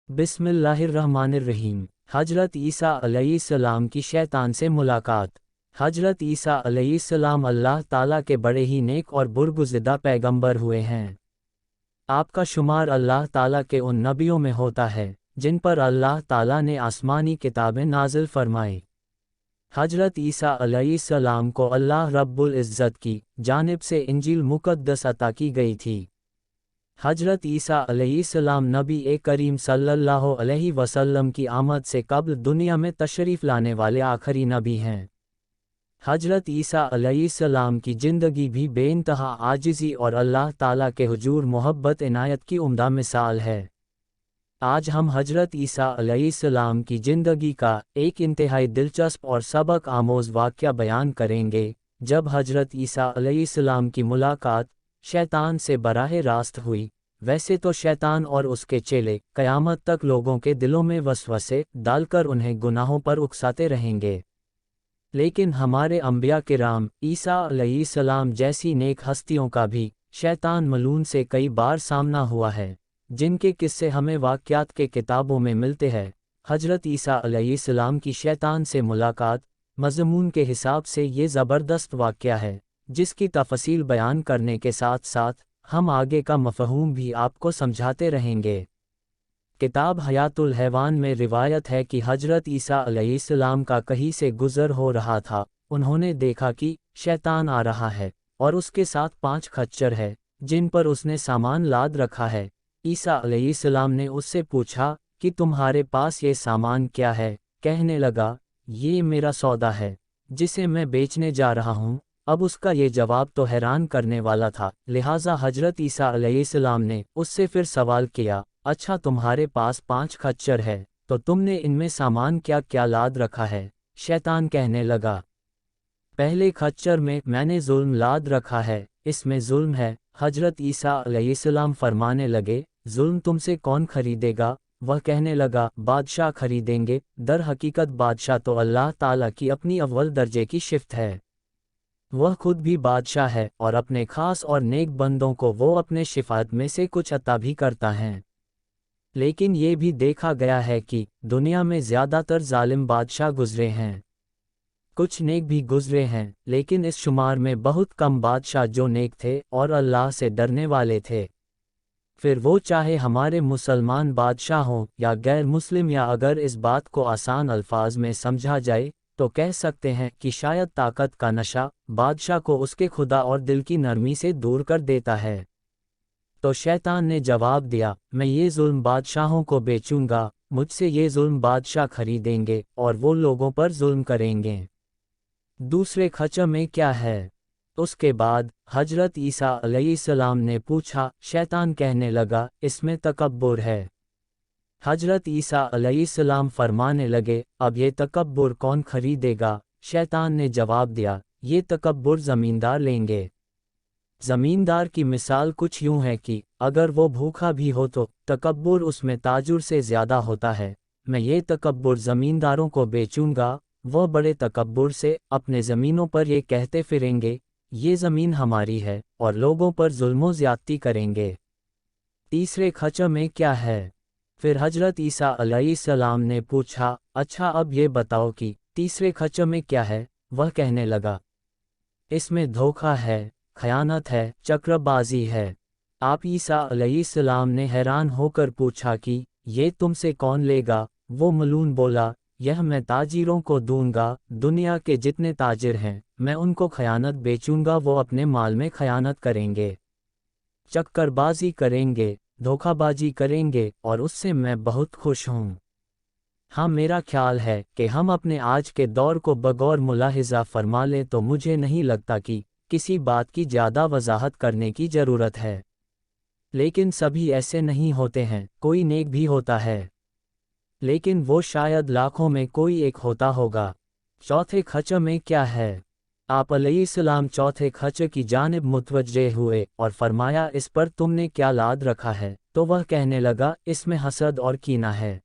बिस्मिल्लाहिर्रहमानिर्रहीम। हजरत ईसा अलैहिस्सलाम की शैतान से मुलाकात। हजरत ईसा अलैहिस्सलाम अल्लाह ताला के बड़े ही नेक और बुर्गुज़िदा पैगंबर हुए हैं। आपका शुमार अल्लाह ताला के उन नबियों में होता है जिन पर अल्लाह ताला ने आसमानी किताबें नाजिल फरमाई। हजरत ईसा अलैहिस्सलाम को अल्लाह रब्बुल इज़्ज़त की जानिब से इंजील मुक़द्दस अता की गई थी। हजरत ईसा अलैहिस्सलाम नबी करीम सल्लल्लाहु अलैहि वसल्लम की आमद से कब्ल दुनिया में तशरीफ़ लाने वाले आखिरी नबी हैं। हजरत ईसा अलैहिस्सलाम की ज़िंदगी भी बेइंतहा आजिज़ी और अल्लाह ताला के हुजूर मोहब्बत इनायत की उम्दा मिसाल है। आज हम हजरत ईसा अलैहिस्सलाम की ज़िंदगी का एक इंतहाई दिलचस्प और सबक आमोज़ वाक़या बयान करेंगे जब हजरत ईसा अलैहिस्सलाम की मुलाकात शैतान से बराह रास्त हुई। वैसे तो शैतान और उसके चेले क़यामत तक लोगों के दिलों में वसवसे डालकर उन्हें गुनाहों पर उकसाते रहेंगे, लेकिन हमारे अंबिया किराम ईसा अलैहिस्सलाम जैसी नेक हस्तियों का भी शैतान मलून से कई बार सामना हुआ है, जिनके किस्से हमें वाक़यात के किताबों में मिलते हैं। हजरत ईसा अलैहिस्सलाम की शैतान से मुलाकात मज़मून के हिसाब से ये ज़बरदस्त वाक़या है, जिसकी तफ़सील बयान करने के साथ साथ हम आगे का मफ़हूम भी आपको समझाते रहेंगे। किताब हयातुल हैवान में रिवायत है कि हजरत ईसा अलैहिस्सलाम का कहीं से गुज़र हो रहा था। उन्होंने देखा कि शैतान आ रहा है और उसके साथ 5 खच्चर है जिन पर उसने सामान लाद रखा है। ईसा अलैहिस्सलाम ने उससे पूछा कि तुम्हारे पास ये सामान क्या है? कहने लगा, ये मेरा सौदा है जिसे मैं बेचने जा रहा हूँ। अब उसका ये जवाब तो हैरान करने वाला था, लिहाजा हजरत ईसा अलैहिस्सलाम ने उससे फिर सवाल किया, अच्छा तुम्हारे पास 5 खच्चर है तो तुमने इनमें सामान क्या क्या लाद रखा है? शैतान कहने लगा, पहले खच्चर में मैंने जुल्म लाद रखा है, इसमें जुल्म है। हजरत ईसा अलैहिस्सलाम फरमाने लगे, जुल्म तुमसे कौन खरीदेगा? वह कहने लगा, बादशाह खरीदेंगे। दर हकीकत बादशाह तो अल्लाह ताला की अपनी अव्वल दर्जे की शिफ्त है। वह खुद भी बादशाह है और अपने खास और नेक बंदों को वो अपने शिफात में से कुछ अता भी करता है। लेकिन ये भी देखा गया है कि दुनिया में ज़्यादातर जालिम बादशाह गुजरे हैं। कुछ नेक भी गुजरे हैं, लेकिन इस शुमार में बहुत कम बादशाह जो नेक थे और अल्लाह से डरने वाले थे। फिर वो चाहे हमारे मुसलमान बादशाह हों या गैर मुस्लिम, या अगर इस बात को आसान अल्फाज में समझा जाए तो कह सकते हैं कि शायद ताकत का नशा बादशाह को उसके खुदा और दिल की नरमी से दूर कर देता है। तो शैतान ने जवाब दिया, मैं ये जुल्म बादशाहों को बेचूंगा, मुझसे ये जुल्म बादशाह खरीदेंगे और वो लोगों पर जुल्म करेंगे। दूसरे खच्चर में क्या है? उसके बाद हजरत ईसा अलैहिस्सलाम ने पूछा। शैतान कहने लगा, इसमें तकब्बुर है। हजरत ईसा अलैहिस्सलाम फरमाने लगे, अब ये तकब्बुर कौन खरीदेगा? शैतान ने जवाब दिया, ये तकब्बुर ज़मींदार लेंगे। ज़मींदार की मिसाल कुछ यूं है कि अगर वो भूखा भी हो तो तकब्बुर उसमें ताजुर से ज़्यादा होता है। मैं ये तकब्बुर ज़मींदारों को बेचूंगा। वह बड़े तकब्बुर से अपने ज़मीनों पर ये कहते फिरेंगे, ये ज़मीन हमारी है, और लोगों पर जुल्मो ज़्यादती करेंगे। तीसरे खच्चर में क्या है? फिर हजरत ईसा अलैहिस्सलाम ने पूछा, अच्छा अब ये बताओ कि तीसरे खच्चर में क्या है? वह कहने लगा, इसमें धोखा है, खयानत है, चक्रबाजी है। आप ईसा अलैहिस्सलाम ने हैरान होकर पूछा कि ये तुमसे कौन लेगा? वो मलून बोला, यह मैं ताजिरों को दूंगा। दुनिया के जितने ताजिर हैं मैं उनको खयानत बेचूंगा। वो अपने माल में खयानत करेंगे, चक्करबाजी करेंगे, धोखाबाजी करेंगे, और उससे मैं बहुत खुश हूँ। हाँ, मेरा ख्याल है कि हम अपने आज के दौर को बगौर मुलाहिज़ा फरमा लें तो मुझे नहीं लगता कि किसी बात की ज़्यादा वजाहत करने की ज़रूरत है। लेकिन सभी ऐसे नहीं होते हैं, कोई नेक भी होता है, लेकिन वो शायद लाखों में कोई एक होता होगा। चौथे खच्चर में क्या है? आप अलैहिस्सलाम चौथे खच्चर की जानिब मुतवज्जे हुए और फरमाया, इस पर तुमने क्या लाद रखा है? तो वह कहने लगा, इसमें हसद और कीना है।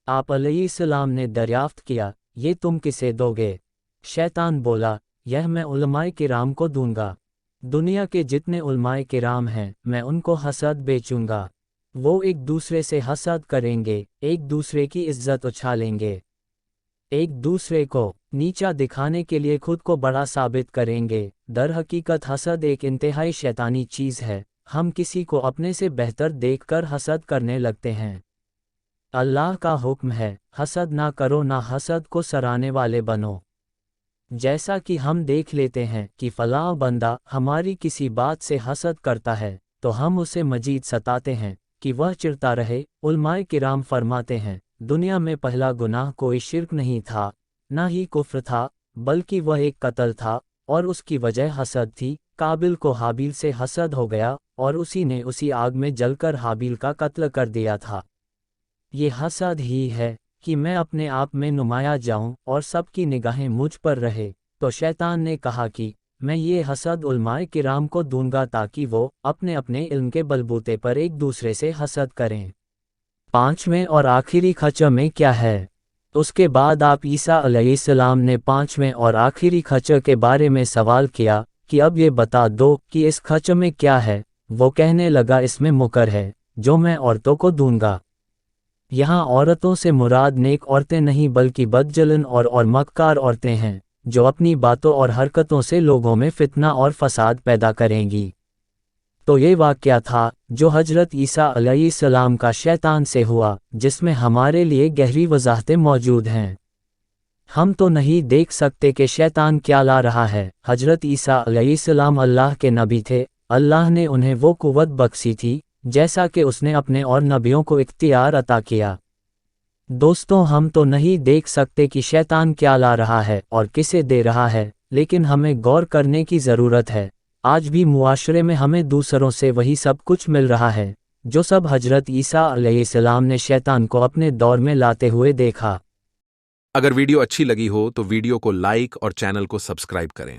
आप अलैहिस्सलाम ने दरियाफ्त किया, ये तुम किसे दोगे? शैतान बोला, यह मैं उलमाए किराम को दूंगा। दुनिया के जितने उलमाए किराम हैं मैं उनको हसद बेचूंगा। वो एक दूसरे से हसद करेंगे, एक दूसरे की इज्जत उछालेंगे, एक दूसरे को नीचा दिखाने के लिए खुद को बड़ा साबित करेंगे। दरहकीकत हसद एक इंतहाई शैतानी चीज़ है। हम किसी को अपने से बेहतर देखकर हसद करने लगते हैं। अल्लाह का हुक्म है, हसद ना करो, ना हसद को सराहने वाले बनो। जैसा कि हम देख लेते हैं कि फलां बंदा हमारी किसी बात से हसद करता है, तो हम उसे मजीद सताते हैं कि वह चिढ़ता रहे। उलमाए किराम फरमाते हैं, दुनिया में पहला गुनाह कोई शिर्क नहीं था, ना ही कुफ्र था, बल्कि वह एक कत्ल था, और उसकी वजह हसद थी। काबिल को हाबिल से हसद हो गया, और उसी ने उसी आग में जलकर हाबिल का कत्ल कर दिया था। ये हसद ही है कि मैं अपने आप में नुमाया जाऊं और सबकी निगाहें मुझ पर रहे। तो शैतान ने कहा कि मैं ये हसद उलमाए किराम को दूंगा ताकि वो अपने अपने इल्म के बलबूते पर एक दूसरे से हसद करें। पांचवें और आखिरी खच्चर में क्या है? उसके बाद आप ईसा अलैहिस्सलाम ने पांचवें और आखिरी खच्चर के बारे में सवाल किया कि अब ये बता दो कि इस खच्चर में क्या है। वो कहने लगा, इसमें मुकर है जो मैं औरतों को दूंगा। यहाँ औरतों से मुराद नेक औरतें नहीं बल्कि बदजलन और मक्कार औरतें हैं, जो अपनी बातों और हरकतों से लोगों में फितना और फसाद पैदा करेंगी। तो ये वाक़या था जो हजरत ईसा अलैहिस्सलाम का शैतान से हुआ, जिसमें हमारे लिए गहरी वजाहतें मौजूद हैं। हम तो नहीं देख सकते कि शैतान क्या ला रहा है। हजरत ईसा अलैहिस्सलाम अल्लाह के नबी थे। अल्लाह ने उन्हें वो कुव्वत बख्शी थी जैसा कि उसने अपने और नबियों को इख्तियार अता किया। दोस्तों, हम तो नहीं देख सकते कि शैतान क्या ला रहा है और किसे दे रहा है, लेकिन हमें गौर करने की ज़रूरत है। आज भी मुआशरे में हमें दूसरों से वही सब कुछ मिल रहा है जो सब हजरत ईसा अलैहिस्सलाम ने शैतान को अपने दौर में लाते हुए देखा। अगर वीडियो अच्छी लगी हो तो वीडियो को लाइक और चैनल को सब्सक्राइब करें।